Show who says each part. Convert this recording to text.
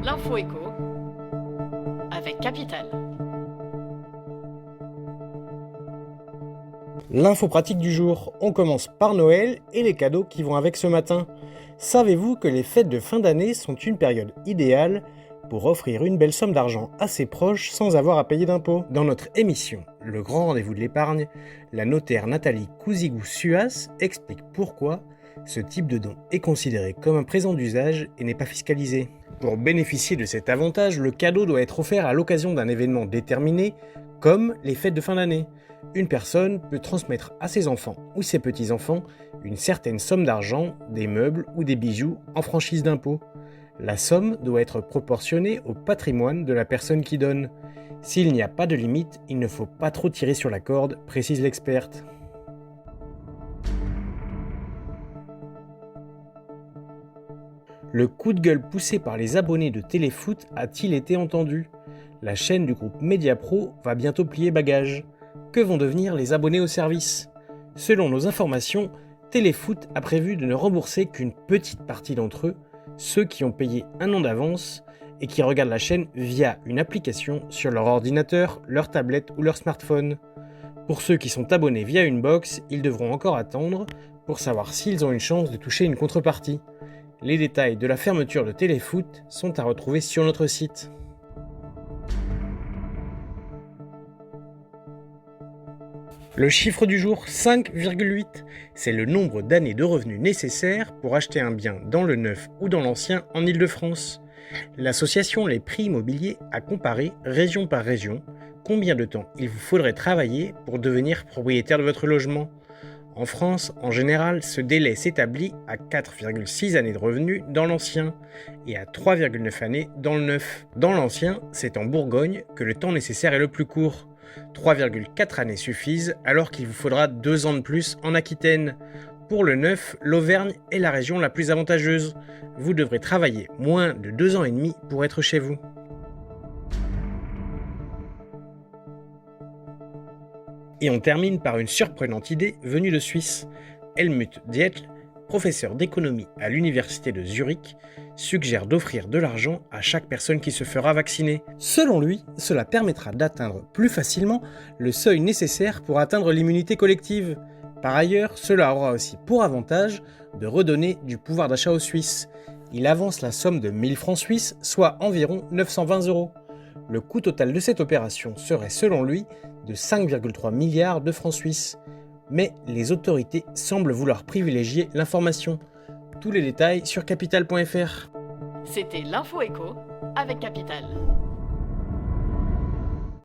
Speaker 1: L'info éco avec Capital.
Speaker 2: L'info pratique du jour, on commence par Noël et les cadeaux qui vont avec ce matin. Savez-vous que les fêtes de fin d'année sont une période idéale pour offrir une belle somme d'argent à ses proches sans avoir à payer d'impôts? Dans notre émission Le Grand Rendez-vous de l'épargne, la notaire Nathalie Cousigou-Suas explique pourquoi ce type de don est considéré comme un présent d'usage et n'est pas fiscalisé. Pour bénéficier de cet avantage, le cadeau doit être offert à l'occasion d'un événement déterminé, comme les fêtes de fin d'année. Une personne peut transmettre à ses enfants ou ses petits-enfants une certaine somme d'argent, des meubles ou des bijoux en franchise d'impôt. La somme doit être proportionnée au patrimoine de la personne qui donne. S'il n'y a pas de limite, il ne faut pas trop tirer sur la corde, précise l'experte. Le coup de gueule poussé par les abonnés de Téléfoot a-t-il été entendu? La chaîne du groupe Mediapro va bientôt plier bagage. Que vont devenir les abonnés au service? Selon nos informations, Téléfoot a prévu de ne rembourser qu'une petite partie d'entre eux, ceux qui ont payé un an d'avance et qui regardent la chaîne via une application sur leur ordinateur, leur tablette ou leur smartphone. Pour ceux qui sont abonnés via une box, ils devront encore attendre pour savoir s'ils ont une chance de toucher une contrepartie. Les détails de la fermeture de Téléfoot sont à retrouver sur notre site. Le chiffre du jour, 5,8. C'est le nombre d'années de revenus nécessaires pour acheter un bien dans le neuf ou dans l'ancien en Île-de-France. L'association Les Prix Immobiliers a comparé, région par région, combien de temps il vous faudrait travailler pour devenir propriétaire de votre logement. En France, en général, ce délai s'établit à 4,6 années de revenus dans l'ancien et à 3,9 années dans le neuf. Dans l'ancien, c'est en Bourgogne que le temps nécessaire est le plus court. 3,4 années suffisent alors qu'il vous faudra 2 ans de plus en Aquitaine. Pour le neuf, l'Auvergne est la région la plus avantageuse. Vous devrez travailler moins de 2 ans et demi pour être chez vous. Et on termine par une surprenante idée venue de Suisse. Helmut Dietl, professeur d'économie à l'université de Zurich, suggère d'offrir de l'argent à chaque personne qui se fera vacciner. Selon lui, cela permettra d'atteindre plus facilement le seuil nécessaire pour atteindre l'immunité collective. Par ailleurs, cela aura aussi pour avantage de redonner du pouvoir d'achat aux Suisses. Il avance la somme de 1000 francs suisses, soit environ 920 €. Le coût total de cette opération serait selon lui de 5,3 milliards de francs suisses. Mais les autorités semblent vouloir privilégier l'information. Tous les détails sur capital.fr.
Speaker 1: C'était l'info éco avec Capital.